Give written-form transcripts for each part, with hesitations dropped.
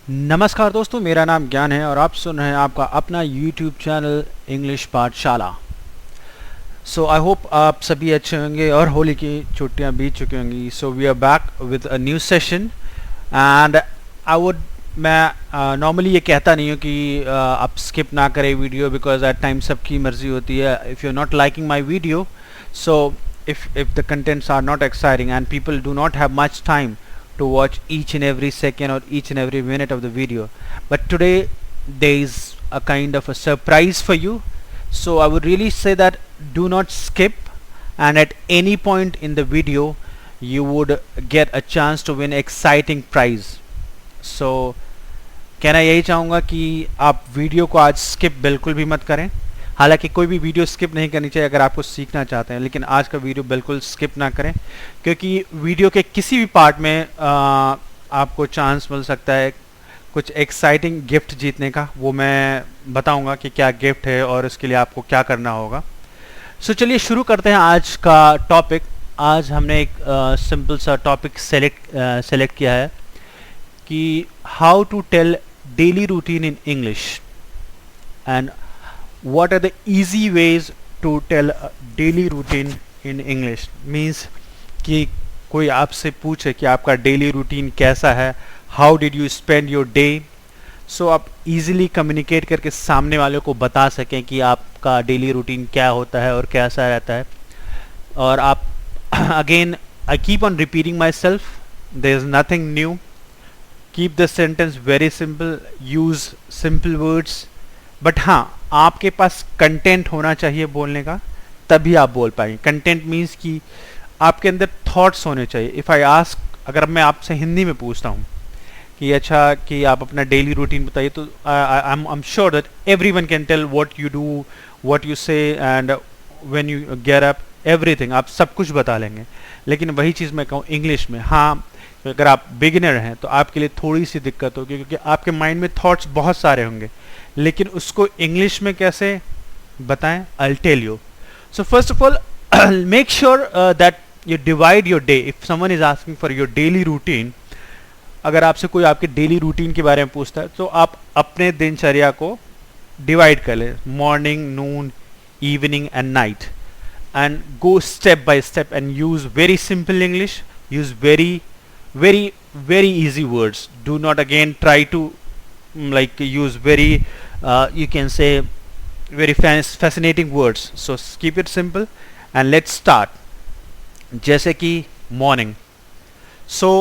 नमस्कार दोस्तों, मेरा नाम ज्ञान है और आप सुन रहे हैं आपका अपना YouTube चैनल इंग्लिश पाठशाला। सो आई होप आप सभी अच्छे होंगे और होली की छुट्टियां बीत चुकी होंगी। So we are back with a new session and मैं नॉर्मली ये कहता नहीं हूँ कि आप स्किप ना करें वीडियो, बिकॉज एट टाइम सबकी मर्जी होती है। If you are not liking my video, so if the contents are not exciting and people do not have much time to watch each and every second or each and every minute of the video, but today there is a kind of a surprise for you. So I would really say that do not skip, and at any point in the video you would get a chance to win exciting prize. So कहना यही चाहूँगा कि आप video को आज skip बिल्कुल भी मत करें। हालांकि कोई भी वीडियो स्किप नहीं करनी चाहिए अगर आपको सीखना चाहते हैं, लेकिन आज का वीडियो बिल्कुल स्किप ना करें, क्योंकि वीडियो के किसी भी पार्ट में आपको चांस मिल सकता है कुछ एक्साइटिंग गिफ्ट जीतने का। वो मैं बताऊंगा कि क्या गिफ्ट है और इसके लिए आपको क्या करना होगा। सो चलिए शुरू करते हैं आज का टॉपिक। आज हमने एक सिंपल सा टॉपिक सेलेक्ट किया है कि how to tell daily routine in English and what are the easy ways to tell a daily routine in English। Means कि कोई आपसे पूछे कि आपका डेली रूटीन कैसा है, how did you spend your day, so आप इजीली कम्युनिकेट करके सामने वाले को बता सकें कि आपका डेली रूटीन क्या होता है और कैसा रहता है। और आप again I keep on repeating myself, there is nothing new, keep the sentence very simple, use simple words, but हाँ आपके पास कंटेंट होना चाहिए बोलने का, तभी आप बोल पाएंगे। कंटेंट मीन्स कि आपके अंदर थॉट्स होने चाहिए। इफ़ आई आस्क, अगर मैं आपसे हिंदी में पूछता हूँ कि अच्छा कि आप अपना डेली रूटीन बताइए, तो I am sure that everyone can tell what you do, what you say and when you get up, everything आप सब कुछ बता लेंगे। लेकिन वही चीज़ मैं कहूँ इंग्लिश में, हाँ अगर आप बिगिनर हैं तो आपके लिए थोड़ी सी दिक्कत होगी, क्योंकि आपके माइंड में थॉट्स बहुत सारे होंगे, लेकिन उसको इंग्लिश में कैसे बताएं, I'll tell you. So first of all, make sure that you divide your day. If someone is asking for your daily routine, अगर आपसे कोई आपके डेली रूटीन के बारे में पूछता है तो आप अपने दिनचर्या को डिवाइड कर लें, morning, Noon, evening and night, and go step by step and use very simple English, use very easy words. Do not again try to like use very you can say very fascinating words. So keep it simple and let's start. जैसे कि morning. So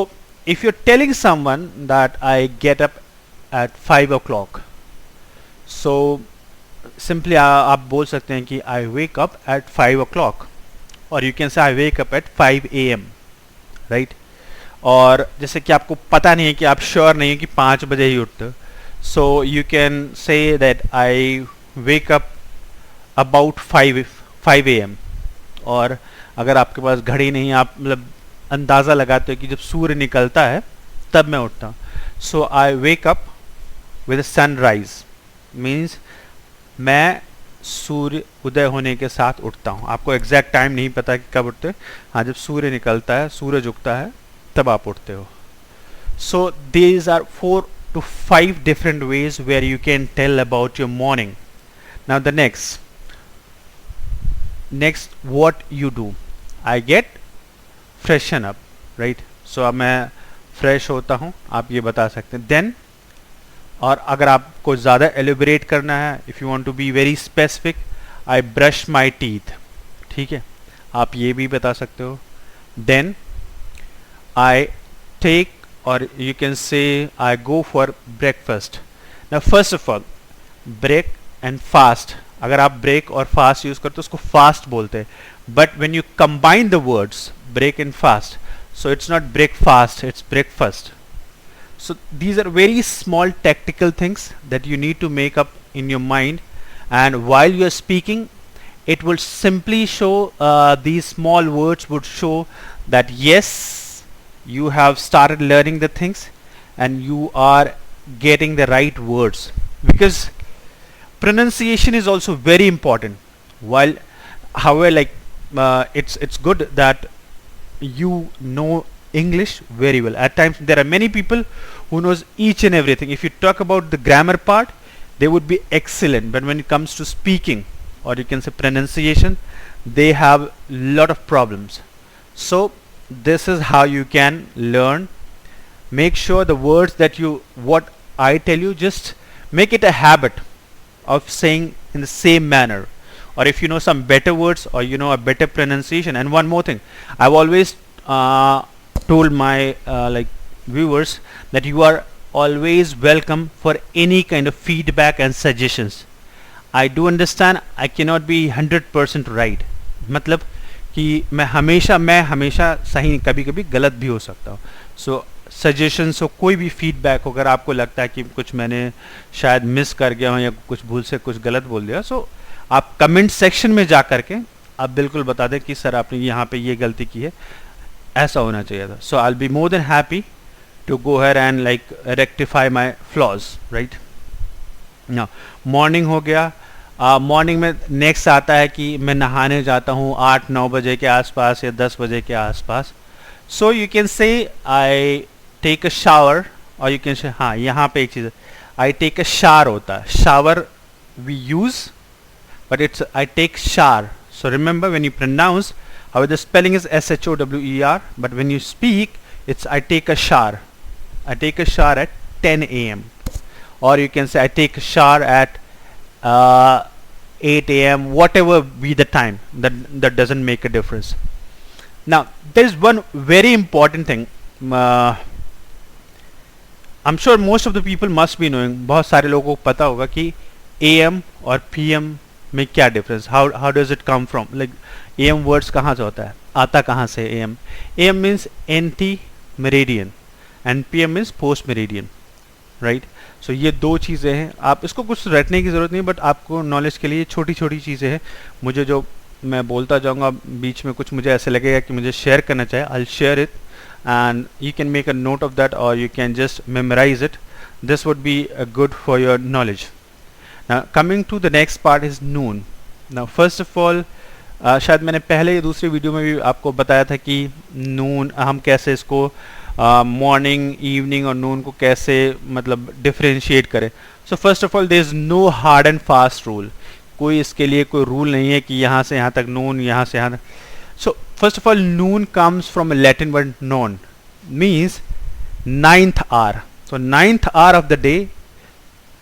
if you're telling someone that I get up at 5 o'clock, so simply आप बोल सकते हैं कि I wake up at 5 o'clock, or you can say I wake up at 5 a.m. right? और जैसे कि आपको पता नहीं है कि आप श्योर नहीं है कि 5 बजे ही उठते हो, so you can say that I wake up about 5 a.m. और अगर आपके पास घड़ी नहीं है, आप मतलब अंदाज़ा लगाते हो कि जब सूर्य निकलता है तब मैं उठता हूँ, so I wake up with a sunrise, means मैं सूर्य उदय होने के साथ उठता हूँ। आपको एग्जैक्ट टाइम नहीं पता कि कब उठते, हाँ जब सूर्य निकलता है, सूरज उगता है, तब आप उठते हो। So these are 4 to 5 different ways where you can tell about your morning. Now the next what you do, I get freshen up, right? So अब मैं फ्रेश होता हूँ, आप ये बता सकते हैं। Then, और अगर आपको ज़्यादा एलिब्रेट करना है, if you want to be very specific, I brush my teeth, ठीक है, आप ये भी बता सकते हो। Then I take, or you can say I go for breakfast. Now first of all, break and fast, अगर आप break और fast यूज करते हो उसको fast बोलते हैं, but when you combine the words break and fast, so it's not breakfast, it's breakfast. So these are very small tactical things that you need to make up in your mind, and while you are speaking it will simply show, these small words would show that yes, you have started learning the things and you are getting the right words, because pronunciation is also very important. While however, like it's good that you know English very well. At times there are many people who knows each and everything. If you talk about the grammar part, they would be excellent, but when it comes to speaking, or you can say pronunciation, they have lot of problems. So this is how you can learn. Make sure the words that what I tell you, just make it a habit of saying in the same manner. Or if you know some better words, or you know a better pronunciation. And one more thing, I've always told my viewers that you are always welcome for any kind of feedback and suggestions. I do understand I cannot be 100% right, मतलब कि मैं हमेशा सही नहीं, कभी कभी गलत भी हो सकता हूँ. सो सजेशंस हो, कोई भी फीडबैक हो, अगर आपको लगता है कि कुछ मैंने शायद मिस कर गया हूँ या कुछ भूल से कुछ गलत बोल दिया, सो आप कमेंट सेक्शन में जा करके आप बिल्कुल बता दें कि सर आपने यहाँ पे ये गलती की है, ऐसा होना चाहिए था. So I will be more than happy to go ahead and like rectify my flaws, right? Now morning हो गया. मॉर्निंग में नेक्स्ट आता है कि मैं नहाने जाता हूँ 8-9 बजे के आसपास या 10 बजे के आसपास. सो you can say I take a shower, और यू कैन से, हाँ यहाँ पे एक चीज़ है, आई टेक अ शावर होता है. Shower we use, but it's I take shower. So remember when you pronounce, how the spelling is SHOWER, but when you speak it's I take a shower. I take a shower at 10 a.m. or you can say I take a shower at 8 a.m. whatever be the time, that doesn't make a difference. Now there is one very important thing, I'm sure most of the people must be knowing, बहुत सारे लोगों को पता होगा कि AM और PM में क्या difference, how does it come from, like AM words कहाँ से होता है, आता कहाँ से AM. AM means anti meridian and PM means post meridian, right. So ये दो चीज़ें हैं, आप इसको कुछ रटने की ज़रूरत नहीं, बट आपको नॉलेज के लिए छोटी छोटी चीज़ें हैं. मुझे जो मैं बोलता जाऊँगा, बीच में कुछ मुझे ऐसे लगेगा कि मुझे शेयर करना चाहिए, I share it and you can make a note of that, और you can just memorise it. This would be good for your knowledge. Coming to the next part is noon. Now first of all, शायद मैंने पहले दूसरी video में भी आपको बताया था कि नून हम कैसे इसको मॉर्निंग, इवनिंग और नून को कैसे मतलब डिफरेंशिएट करें. So first of all there is no hard and fast rule. कोई इसके लिए कोई रूल नहीं है कि यहाँ से यहाँ तक नून, यहाँ से यहाँ तक. सो first of all Noon comes from Latin word non, means 9th hour. So 9th hour of the day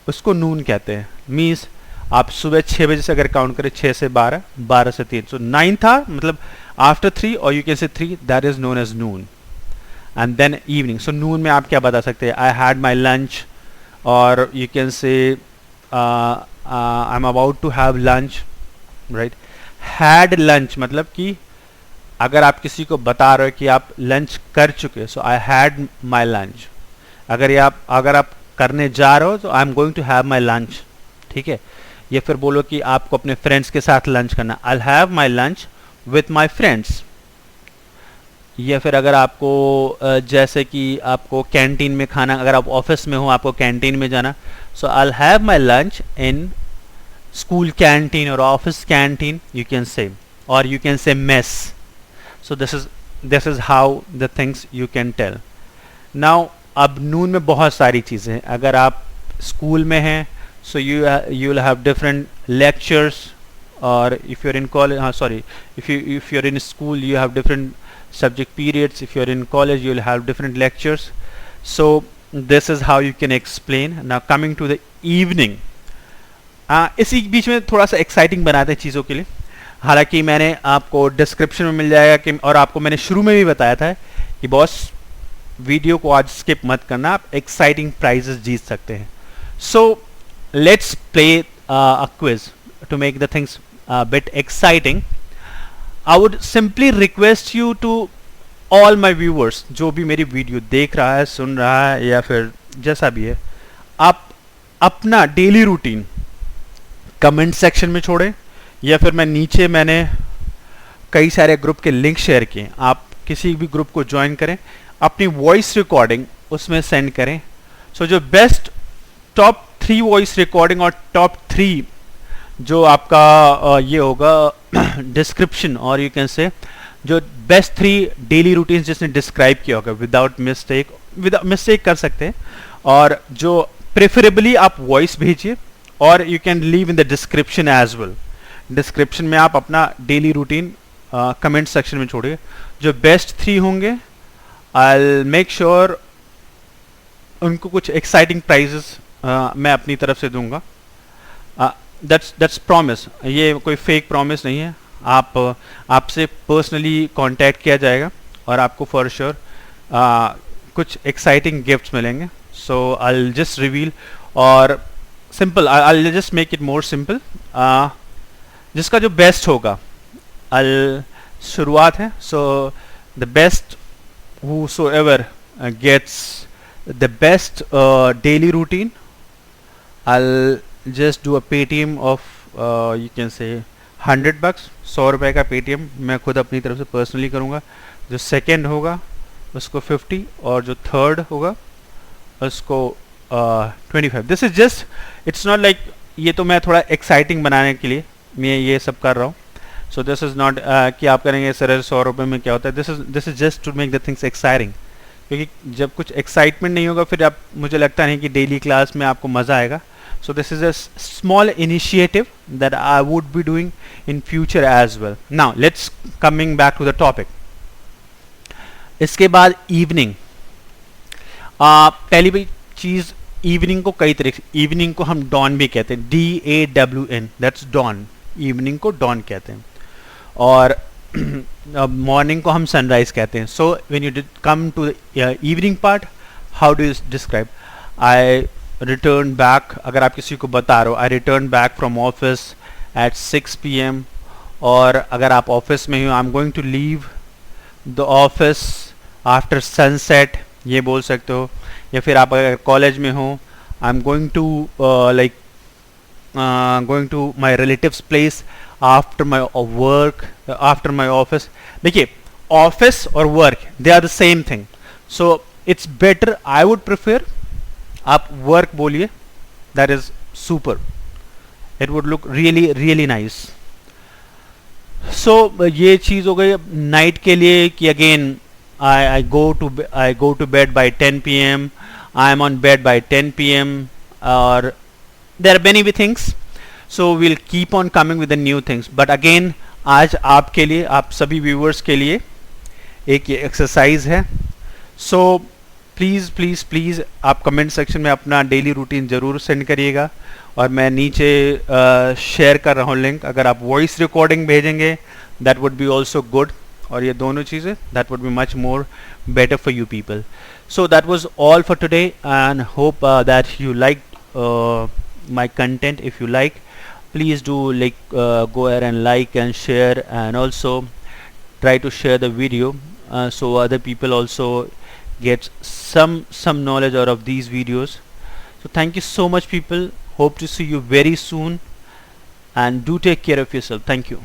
उसको नून कहते हैं. मीन्स आप सुबह 6 बजे से अगर काउंट करें, 6 से 12, 12 से 3, सो 9th hour मतलब आफ्टर 3, और you can say 3, that is known as noon. And then evening. So noon में आप क्या बता सकते हैं, आई हैड माई लंच, और you can say I am about to have lunch, right. Had lunch मतलब कि अगर आप किसी को बता रहे हो कि आप लंच कर चुके, सो आई हैड माई लंच. अगर आप करने जा रहे हो, तो I am going to have my lunch, ठीक है. या फिर बोलो कि आपको अपने फ्रेंड्स के साथ लंच करना, आई will have my lunch with my friends. या फिर अगर आपको जैसे कि आपको कैंटीन में खाना, अगर आप ऑफिस में हो, आपको कैंटीन में जाना, so I will have my lunch in school canteen और office canteen, you can say, और you can say mess. So this is how the things you can tell. Now अब नून में बहुत सारी चीज़ें हैं. अगर आप स्कूल में हैं, so you will have different lectures, or if you're in college, if you're in school, you have different subject periods. If you're in college, you'll have different lectures. So this is how you can explain. Now coming to the evening, इसी बीच में थोड़ा सा exciting बनाते हैं चीज़ों के लिए. हालांकि मैंने आपको डिस्क्रिप्शन में मिल जाएगा कि, और आपको मैंने शुरू में भी बताया था कि बॉस वीडियो को आज स्किप मत करना, आप एक्साइटिंग प्राइजेस जीत सकते हैं. सो let's play a quiz to make the things a bit exciting. I would simply request you to all my viewers, जो भी मेरी वीडियो देख रहा है, सुन रहा है, या फिर जैसा भी है, आप अपना डेली रूटीन कमेंट सेक्शन में छोड़ें, या फिर मैंने कई सारे ग्रुप के लिंक शेयर किए, आप किसी भी ग्रुप को ज्वाइन करें, अपनी वॉइस रिकॉर्डिंग उसमें सेंड करें. सो जो बेस्ट टॉप 3 वॉइस रिकॉर्डिंग और टॉप 3 जो आपका ये होगा डिस्क्रिप्शन, और यू कैन से जो बेस्ट 3 डेली रूटीन्स जिसने डिस्क्राइब किया होगा विदाउट मिस्टेक विद मिस्टेक कर सकते हैं, और जो प्रेफरेबली आप वॉइस भेजिए, और you can leave in the description as well. Description में आप अपना डेली रूटीन कमेंट सेक्शन में छोड़िए। जो बेस्ट 3 होंगे आई मेक श्योर उनको कुछ एक्साइटिंग प्राइजेस मैं अपनी तरफ से दूंगा। दैट्स प्रॉमिस, ये कोई फेक प्रॉमिस नहीं है। आपसे पर्सनली कांटेक्ट किया जाएगा और आपको फॉर श्योर कुछ एक्साइटिंग गिफ्ट्स मिलेंगे। सो आई जस्ट रिवील, और simple, I just make it more simple. जिसका जो बेस्ट होगा, शुरुआत है। So the best whosoever gets the best daily routine, I'll just do a Paytm of you can say $100, 100 रुपए का Paytm मैं खुद अपनी तरफ से पर्सनली करूँगा। जो सेकेंड होगा उसको 50, और जो थर्ड होगा उसको 25। This is just, it's not like, ये तो मैं थोड़ा एक्साइटिंग बनाने के लिए मैं ये सब कर रहा हूँ। सो दिस इज़ नॉट कि आप करेंगे सर 100 रुपये में क्या होता है। This is just to make the things exciting, क्योंकि जब कुछ एक्साइटमेंट नहीं होगा फिर आप, मुझे लगता नहीं कि डेली क्लास में आपको मज़ा आएगा। So this is a small initiative that I would be doing in future as well. Now let's coming back to the topic. इसके बाद इवनिंग, पहली चीज़, इवनिंग को कई तरीके से, इवनिंग को हम डॉन भी कहते हैं, DAWN, दैट्स डॉन। इवनिंग को डॉन कहते हैं, और मॉर्निंग को हम सनराइज कहते हैं। So when you come to the evening part, how do you describe? I return back, अगर आप किसी को बता रहे हो, I return back from office at 6 PM, और अगर आप ऑफिस में हो, I am going to leave the office after sunset, ये बोल सकते हो। या फिर आप अगर कॉलेज में हो, I am going to like going to my relatives place after my work, after my office. देखिए, ऑफिस और work they are the same thing, so it's better, I would prefer आप वर्क बोलिए, that is super, it would look really really nice. so ये चीज़ हो गई night के लिए कि again I go to bed by 10 PM, I am on bed by 10 PM, or there are many things, so we'll keep on coming with the new things. But again, आज आपके लिए, आप सभी व्यूअर्स के लिए एक एक्सरसाइज है। So please please please आप कमेंट सेक्शन में अपना डेली रूटीन ज़रूर सेंड करिएगा, और मैं नीचे शेयर कर रहा हूँ लिंक। अगर आप वॉइस रिकॉर्डिंग भेजेंगे that would be also good, और ये दोनों चीज़ें that would be much more better for you people. So that was all for today, and hope that you like my content. If you like, please do go ahead and like and share, and also try to share the video so other people also get some knowledge out of these videos. So thank you so much people, hope to see you very soon, and do take care of yourself. Thank you.